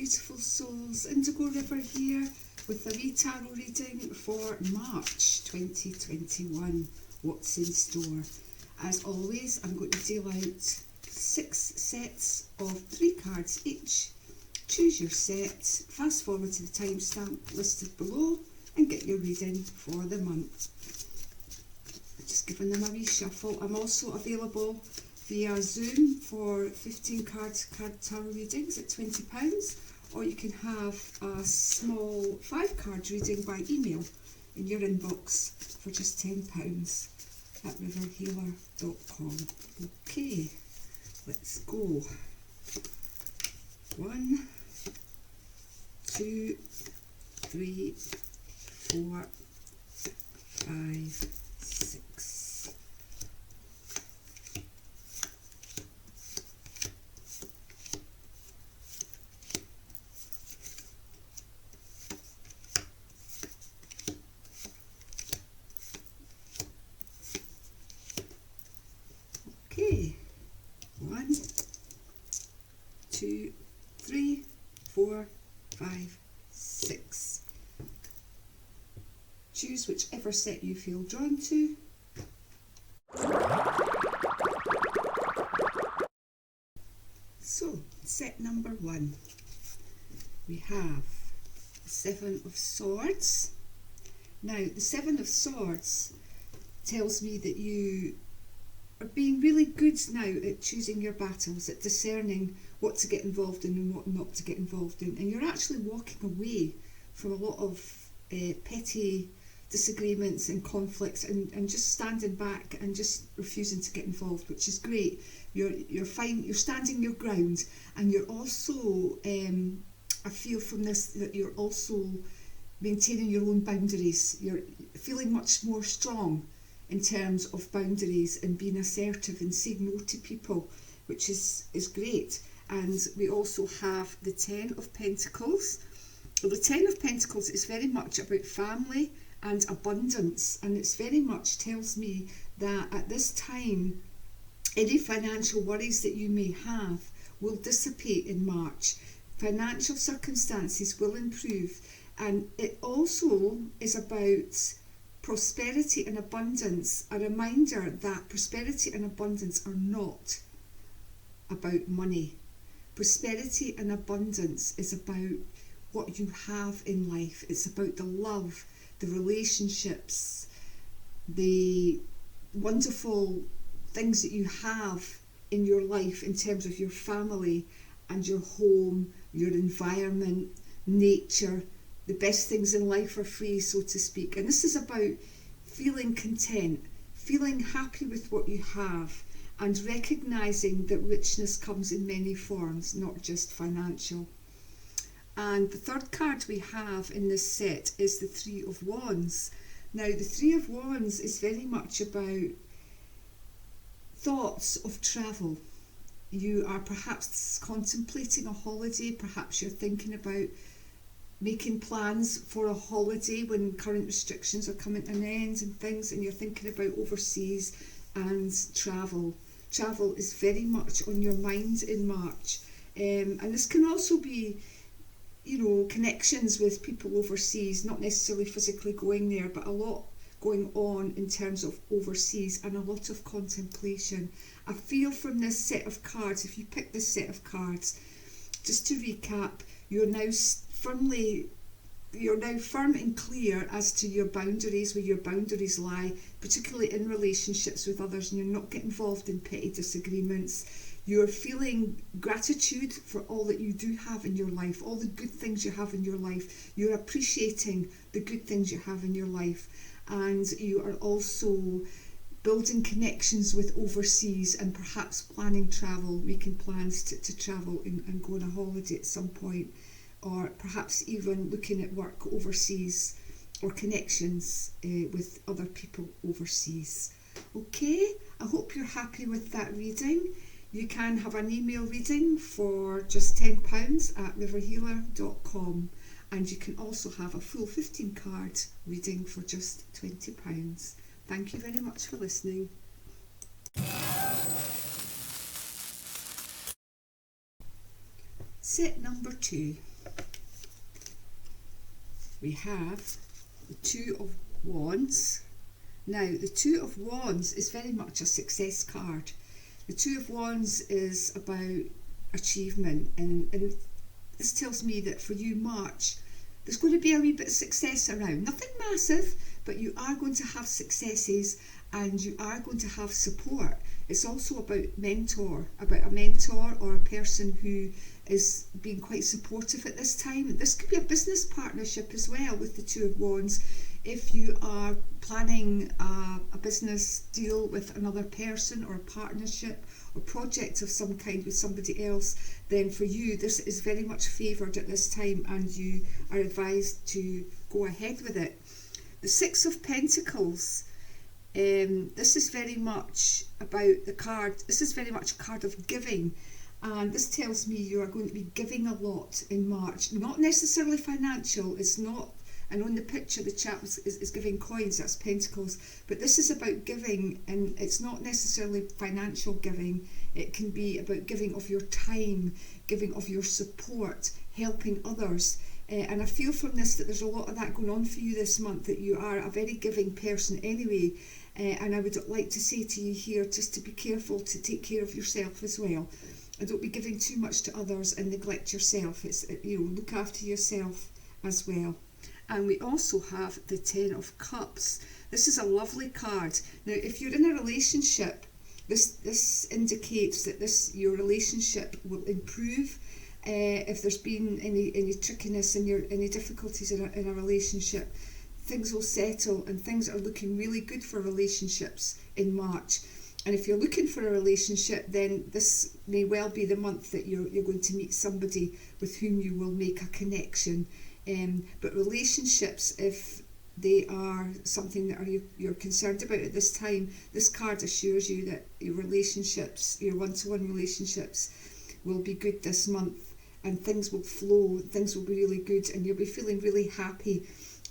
beautiful souls, Indigo River here with a wee tarot reading for March 2021. What's in store? As always, I'm going to deal out 6 sets of 3 cards each. Choose your set, fast forward to the timestamp listed below and get your reading for the month. Just giving them a wee shuffle. I'm also available via Zoom for 15 card tarot readings at £20, or you can have a small 5 card reading by email in your inbox for just £10 at riverhealer.com. Okay, let's go. 1, 2, 3, 4, 5, 6. Okay, 1, 2, 3, 4, 5, 6. Choose whichever set you feel drawn to. So, set number 1. We have the 7 of Swords. Now, the 7 of Swords tells me that you are being really good now at choosing your battles, at discerning what to get involved in and what not to get involved in. And you're actually walking away from a lot of petty disagreements and conflicts and just standing back and just refusing to get involved, which is great. You're fine, you're standing your ground, and you're also, I feel from this that you're also maintaining your own boundaries. You're feeling much more strong in terms of boundaries and being assertive and saying no to people, which is great. And we also have the 10 of Pentacles. Well, the 10 of Pentacles is very much about family and abundance, and it's very much tells me that at this time any financial worries that you may have will dissipate in March. Financial circumstances will improve, and it also is about prosperity and abundance. A reminder that prosperity and abundance are not about money. Prosperity and abundance is about what you have in life. It's about the love, the relationships, the wonderful things that you have in your life in terms of your family and your home, your environment, nature. The best things in life are free, so to speak. And this is about feeling content, feeling happy with what you have, and recognising that richness comes in many forms, not just financial. And the third card we have in this set is the 3 of Wands. Now, the 3 of Wands is very much about thoughts of travel. You are perhaps contemplating a holiday, perhaps you're thinking about making plans for a holiday when current restrictions are coming to an end and things, and you're thinking about overseas and travel. Travel is very much on your mind in March, and this can also be, you know, connections with people overseas, not necessarily physically going there, but a lot going on in terms of overseas and a lot of contemplation. I feel from this set of cards, if you pick this set of cards, just to recap, you're now firm and clear as to your boundaries, where your boundaries lie, particularly in relationships with others, and you're not getting involved in petty disagreements. You're feeling gratitude for all that you do have in your life, all the good things you have in your life. You're appreciating the good things you have in your life, and you are also building connections with overseas and perhaps planning travel, making plans to travel and go on a holiday at some point, or perhaps even looking at work overseas or connections with other people overseas. Okay, I hope you're happy with that reading. You can have an email reading for just £10 at riverhealer.com, and you can also have a full 15 card reading for just £20. Thank you very much for listening. Set number 2. we have the Two of Wands. Now, the Two of Wands is very much a success card. The Two of Wands is about achievement, and this tells me that for you, March, there's going to be a wee bit of success around. Nothing massive, but you are going to have successes and you are going to have support. It's also about a mentor or a person who is being quite supportive at this time. This could be a business partnership as well with the Two of Wands. If you are planning a business deal with another person, or a partnership or project of some kind with somebody else, then for you this is very much favoured at this time and you are advised to go ahead with it. The Six of Pentacles. This is very much about the card. This is very much a card of giving, and this tells me you are going to be giving a lot in March. Not necessarily financial. It's not. And on the picture, the chap is giving coins. That's Pentacles. But this is about giving, and it's not necessarily financial giving. It can be about giving of your time, giving of your support, helping others. And I feel from this that there's a lot of that going on for you this month, that you are a very giving person anyway. And I would like to say to you here, just to be careful to take care of yourself as well. And don't be giving too much to others and neglect yourself. It's, look after yourself as well. And we also have the Ten of Cups. This is a lovely card. Now, if you're in a relationship, this indicates that your relationship will improve. If there's been any trickiness in any difficulties in a relationship, things will settle and things are looking really good for relationships in March. And if you're looking for a relationship, then this may well be the month that you're going to meet somebody with whom you will make a connection. But relationships, if they are something that you're concerned about at this time, this card assures you that your relationships, your one-to-one relationships, will be good this month, and things will flow, things will be really good, and you'll be feeling really happy.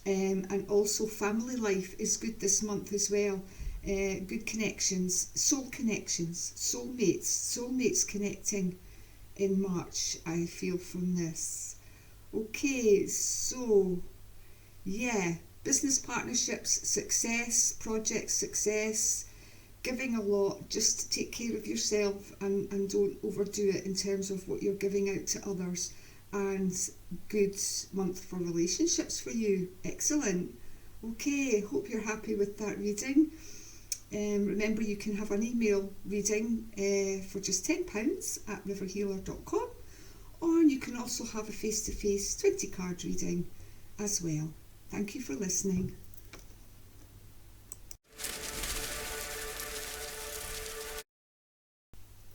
And also family life is good this month as well. Good connections, soul connections, soulmates connecting in March, I feel from this. Okay, so yeah, business partnerships, success, project success, giving a lot. Just take care of yourself and don't overdo it in terms of what you're giving out to others. And good month for relationships for you. Excellent. Okay, hope you're happy with that reading. Remember, you can have an email reading for just £10 at riverhealer.com, or you can also have a face-to-face 20 card reading as well. Thank you for listening.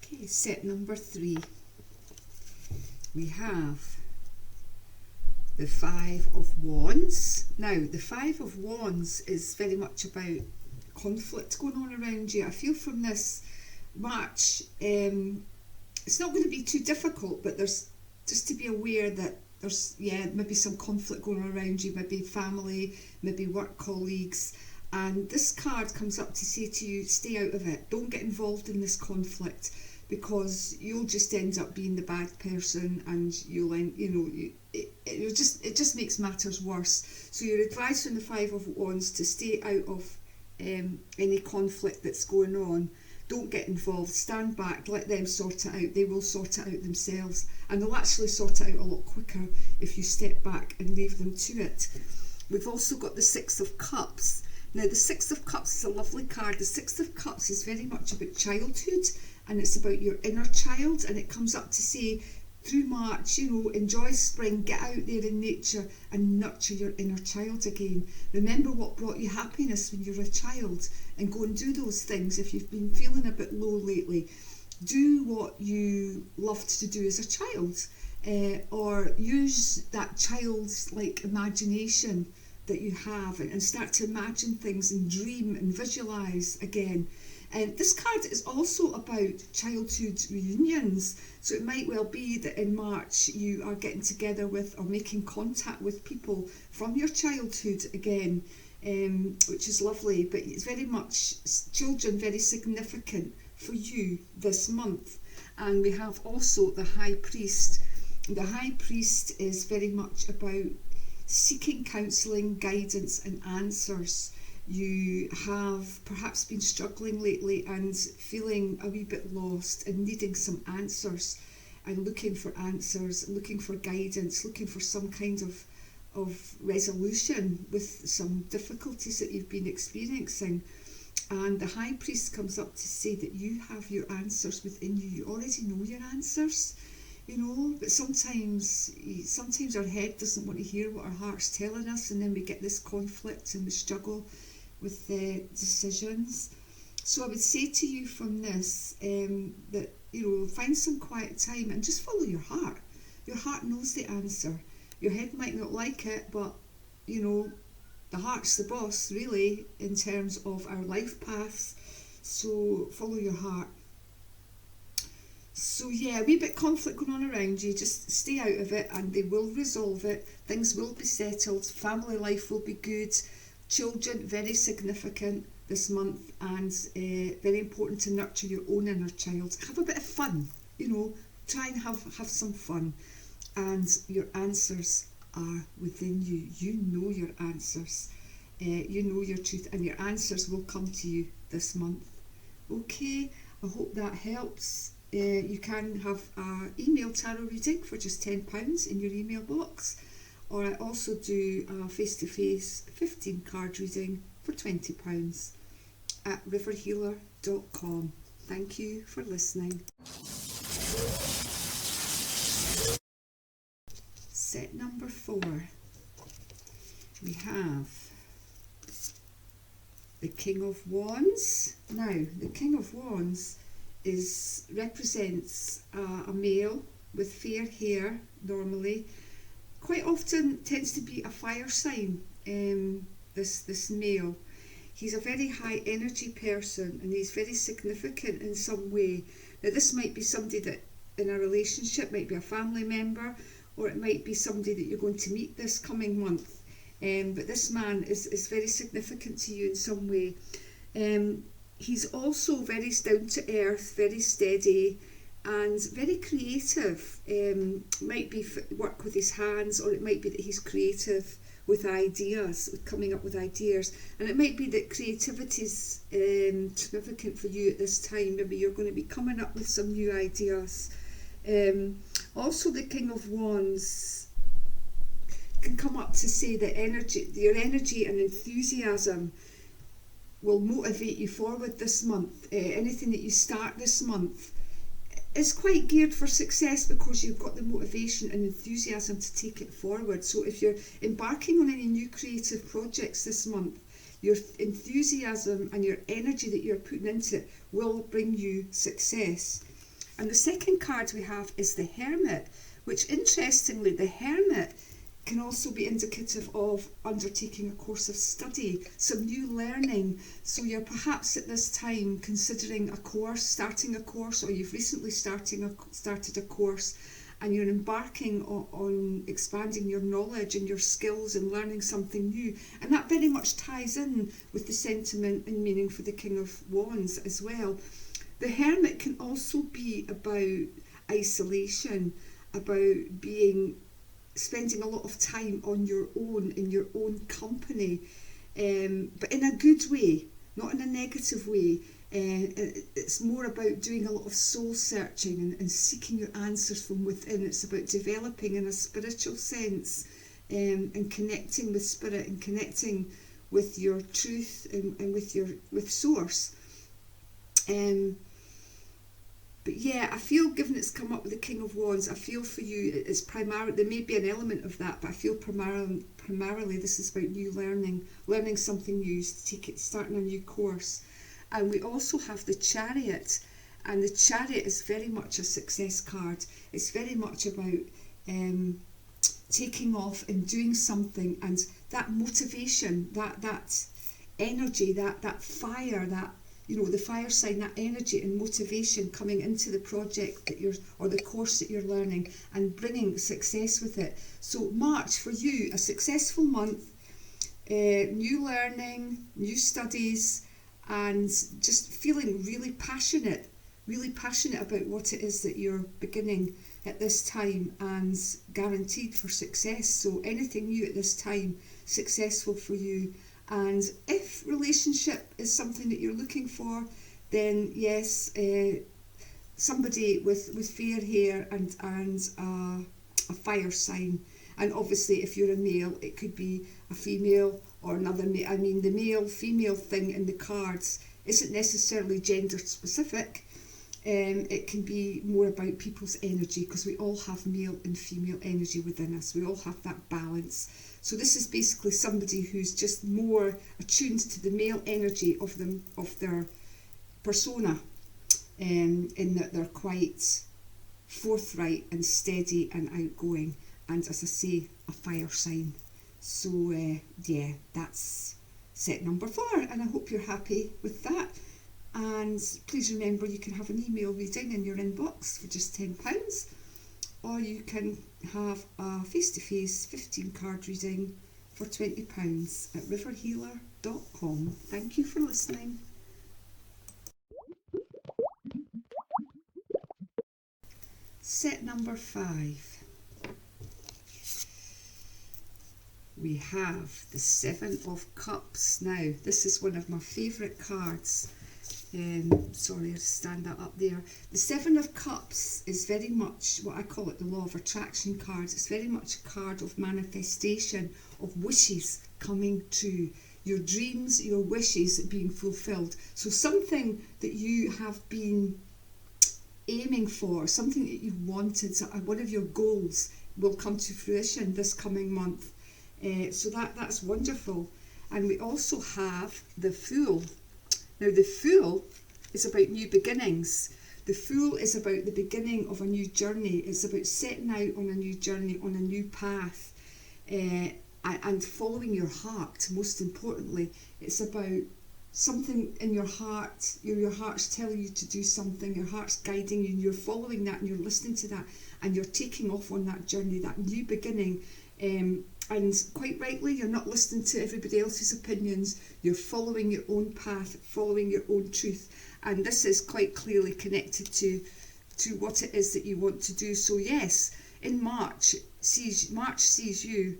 Okay, set number 3. We have the Five of Wands. Now, the Five of Wands is very much about conflict going on around you. I feel from this March, it's not going to be too difficult, but there's just to be aware that there's maybe some conflict going on around you, maybe family, maybe work colleagues. And this card comes up to say to you, stay out of it. Don't get involved in this conflict, because you'll just end up being the bad person, and you'll end, it just makes matters worse. So you're advised from the Five of Wands to stay out of any conflict that's going on. Don't get involved, stand back, let them sort it out. They will sort it out themselves, and they'll actually sort it out a lot quicker if you step back and leave them to it. We've also got the Six of Cups. Now, the Six of Cups is a lovely card. The Six of Cups is very much about childhood, and it's about your inner child, and it comes up to say, through March, enjoy spring, get out there in nature and nurture your inner child again. Remember what brought you happiness when you were a child, and go and do those things. If you've been feeling a bit low lately, do what you loved to do as a child, or use that childlike imagination that you have, and start to imagine things and dream and visualise again. And this card is also about childhood reunions, so it might well be that in March you are getting together with or making contact with people from your childhood again, which is lovely. But it's very much children, very significant for you this month. And we have also the High Priest. The High Priest is very much about seeking counselling, guidance and answers. You have perhaps been struggling lately and feeling a wee bit lost and needing some answers, and looking for answers, looking for guidance, looking for some kind of resolution with some difficulties that you've been experiencing. And the High Priest comes up to say that you have your answers within you. You already know your answers, but sometimes our head doesn't want to hear what our heart's telling us, and then we get this conflict and we struggle with the decisions. So I would say to you from this, that, find some quiet time and just follow your heart. Your heart knows the answer. Your head might not like it, but, the heart's the boss, really, in terms of our life paths. So follow your heart. So yeah, a wee bit of conflict going on around you. Just stay out of it and they will resolve it. Things will be settled. Family life will be good. Children, very significant this month, and very important to nurture your own inner child. Have a bit of fun, try and have some fun. And your answers are within you. You know your answers. You know your truth, and your answers will come to you this month. Okay, I hope that helps. You can have an email tarot reading for just £10 in your email box, or I also do a face-to-face 15 card reading for £20 at riverhealer.com. Thank you for listening. Set number 4, we have the King of Wands. Now, the King of Wands represents a male with fair hair normally. Quite often tends to be a fire sign, this male. He's a very high energy person and he's very significant in some way. Now this might be somebody that in a relationship, might be a family member, or it might be somebody that you're going to meet this coming month. But this man is very significant to you in some way. He's also very down to earth, very steady, and very creative. Might be work with his hands, or it might be that he's creative with ideas, with coming up with ideas. And it might be that creativity is significant for you at this time. Maybe you're going to be coming up with some new ideas. Also, the King of Wands can come up to say that your energy and enthusiasm will motivate you forward this month. Anything that you start this month is quite geared for success because you've got the motivation and enthusiasm to take it forward. So if you're embarking on any new creative projects this month, your enthusiasm and your energy that you're putting into it will bring you success. And the second card we have is the Hermit, which interestingly, the Hermit can also be indicative of undertaking a course of study, some new learning. So you're perhaps at this time considering a course, starting a course, or you've recently started a course, and you're embarking on expanding your knowledge and your skills and learning something new. And that very much ties in with the sentiment and meaning for the King of Wands as well. The Hermit can also be about isolation, about spending a lot of time on your own, in your own company, but in a good way, not in a negative way. It's more about doing a lot of soul searching and seeking your answers from within. It's about developing in a spiritual sense, and connecting with spirit and connecting with your truth and with source. But yeah, I feel, given it's come up with the King of Wands, I feel for you it's primarily, there may be an element of that, but I feel primarily this is about new learning something new, starting a new course. And we also have the Chariot, and the Chariot is very much a success card. It's very much about taking off and doing something, and that motivation, that energy, that fire, that the fire sign, that energy and motivation coming into the project or the course that you're learning and bringing success with it. So March for you, a successful month, new learning, new studies, and just feeling really passionate really passionate about what it is that you're beginning at this time and guaranteed for success. So anything new at this time, successful for you. And if relationship is something that you're looking for, then yes, somebody with fair hair and a fire sign. And obviously if you're a male, it could be a female or another male. I mean, the male female thing in the cards isn't necessarily gender specific. It can be more about people's energy, because we all have male and female energy within us. We all have that balance. So this is basically somebody who's just more attuned to the male energy of their persona, in that they're quite forthright and steady and outgoing, and as I say, a fire sign. So yeah, that's set number 4, and I hope you're happy with that. And please remember, you can have an email reading in your inbox for just £10, or you can have a face-to-face 15 card reading for £20 at riverhealer.com. Thank you for listening. Set number 5. We have the 7 of Cups. Now, this is one of my favourite cards. Sorry, I'll stand that up there. The 7 of Cups is very much what I call it, the law of attraction cards. It's very much a card of manifestation, of wishes coming true. Your dreams, your wishes being fulfilled. So something that you have been aiming for, something that you've wanted, one of your goals will come to fruition this coming month. So that's wonderful. And we also have the Fool. Now the Fool is about new beginnings. The Fool is about the beginning of a new journey. It's about setting out on a new journey, on a new path, and following your heart. Most importantly, it's about something in your heart. Your heart's telling you to do something. Your heart's guiding you, and you're following that, and you're listening to that, and you're taking off on that journey, that new beginning. And quite rightly, you're not listening to everybody else's opinions. You're following your own path, following your own truth. And this is quite clearly connected to what it is that you want to do. So yes, in March sees you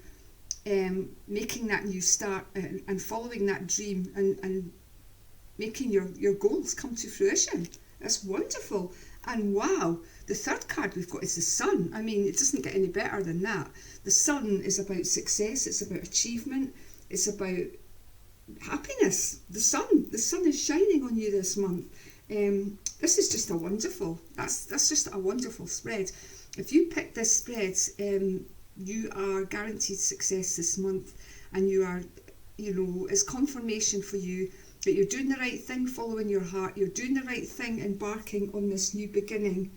making that new start and following that dream and making your goals come to fruition. That's wonderful. And wow, the 3rd card we've got is the Sun. I mean, it doesn't get any better than that. The Sun is about success, it's about achievement, it's about happiness. The sun is shining on you this month. This is just that's just a wonderful spread. If you pick this spread, you are guaranteed success this month, and you are, it's confirmation for you that you're doing the right thing, following your heart. You're doing the right thing, embarking on this new beginning,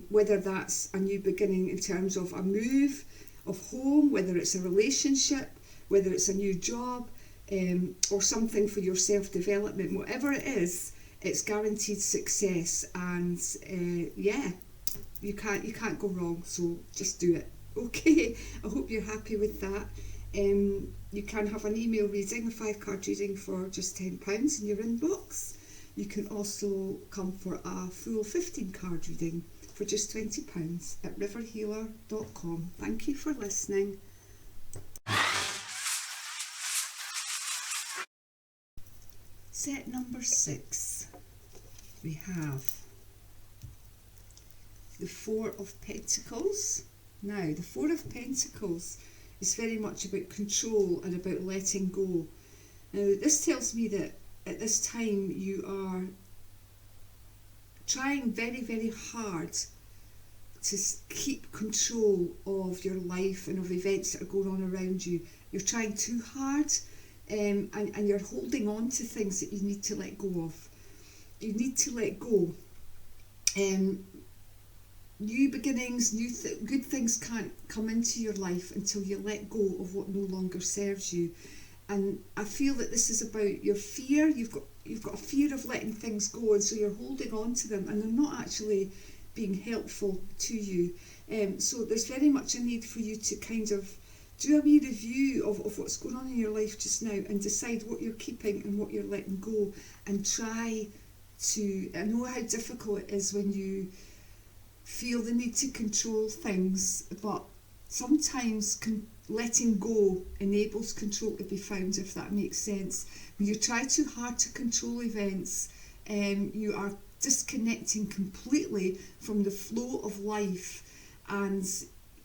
whether that's a new beginning in terms of a move of home, whether it's a relationship, whether it's a new job, or something for your self-development. Whatever it is, it's guaranteed success, and yeah, you can't go wrong. So just do it. Okay, I hope you're happy with that. You can have an email reading, a 5-card reading for just £10 in your inbox. You can also come for a full 15-card reading for just £20 at riverhealer.com. Thank you for listening. Set number 6. We have the 4 of Pentacles. Now, the 4 of Pentacles is very much about control and about letting go. Now, this tells me that at this time you are trying very, very hard to keep control of your life and of events that are going on around you. You're trying too hard, and you're holding on to things that you need to let go of. You need to let go. New beginnings, good things can't come into your life until you let go of what no longer serves you. And I feel that this is about your fear. You've got a fear of letting things go, and so you're holding on to them, and they're not actually being helpful to you. So there's very much a need for you to kind of do a wee review of what's going on in your life just now, and decide what you're keeping and what you're letting go, and try I know how difficult it is when you feel the need to control things, but sometimes letting go enables control to be found, if that makes sense. When you try too hard to control events, you are disconnecting completely from the flow of life, and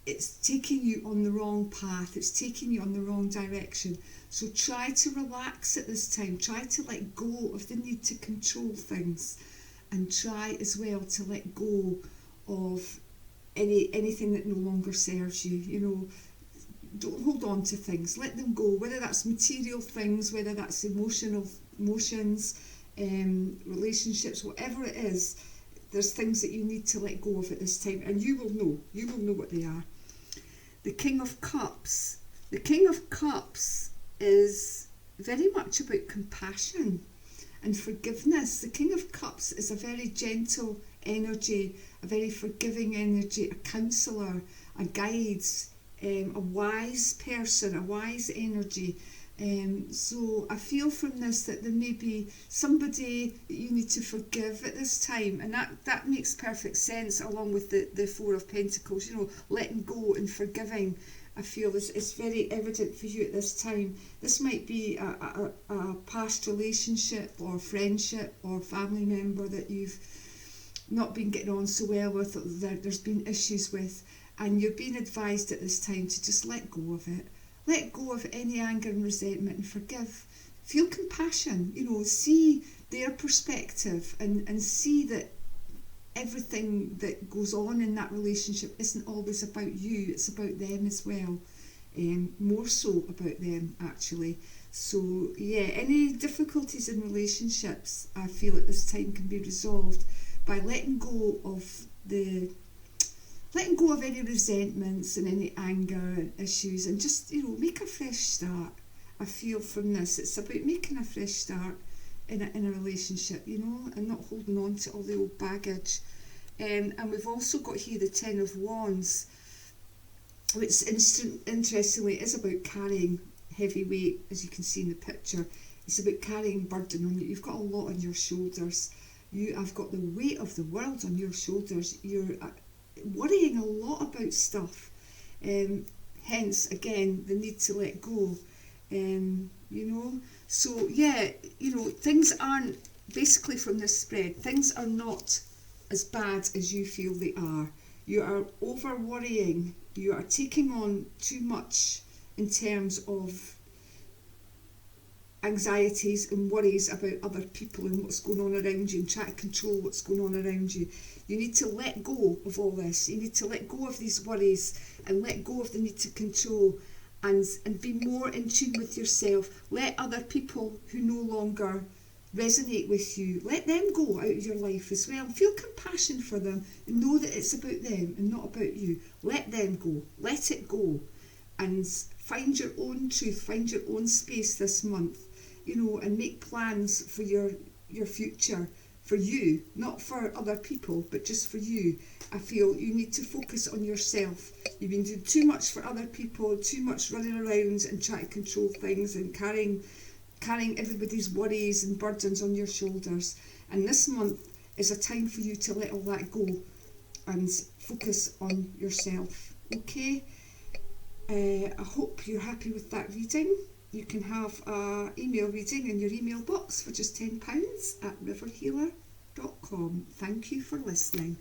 it's taking you on the wrong path, it's taking you on the wrong direction. So try to relax at this time, try to let go of the need to control things, and try as well to let go of anything that no longer serves you. You know, don't hold on to things, let them go, whether that's material things, whether that's emotions, relationships, whatever it is. There's things that you need to let go of at this time, and you will know what they are. The King of Cups. The King of Cups is very much about compassion and forgiveness. The King of Cups is a very gentle energy, a very forgiving energy, a counsellor, a guide, a wise person, a wise energy. So I feel from this that there may be somebody that you need to forgive at this time, and that makes perfect sense along with the Four of Pentacles. You know, letting go and forgiving, I feel is very evident for you at this time. This might be a past relationship or friendship or family member that you've not been getting on so well with, or there's been issues with, and you're being advised at this time to just let go of it. Let go of any anger and resentment and forgive. Feel compassion, you know, see their perspective and see that everything that goes on in that relationship isn't always about you, it's about them as well. More so about them, actually. So yeah, any difficulties in relationships, I feel at this time, can be resolved by letting go of any resentments and any anger and issues, and just, you know, make a fresh start. I feel from this, it's about making a fresh start in a relationship, you know, and not holding on to all the old baggage. And we've also got here the Ten of Wands, which interestingly is about carrying heavy weight, as you can see in the picture. It's about carrying burden on you. You've got a lot on your shoulders. You have got the weight of the world on your shoulders. You're worrying a lot about stuff. Hence, again, the need to let go. You know, so yeah, you know, things aren't, basically from this spread, things are not as bad as you feel they are. You are over worrying, you are taking on too much in terms of anxieties and worries about other people and what's going on around you, and try to control what's going on around you. You need to let go of all this. You need to let go of these worries and let go of the need to control, and be more in tune with yourself. Let other people who no longer resonate with you, let them go out of your life as well. Feel compassion for them and know that it's about them and not about you. Let them go, let it go, and find your own truth, find your own space this month, you know, and make plans for your future, for you, not for other people, but just for you. I feel you need to focus on yourself. You've been doing too much for other people, too much running around and trying to control things and carrying everybody's worries and burdens on your shoulders. And this month is a time for you to let all that go and focus on yourself. Okay? I hope you're happy with that reading. You can have an email reading in your email box for just £10 at riverhealer.com. Thank you for listening.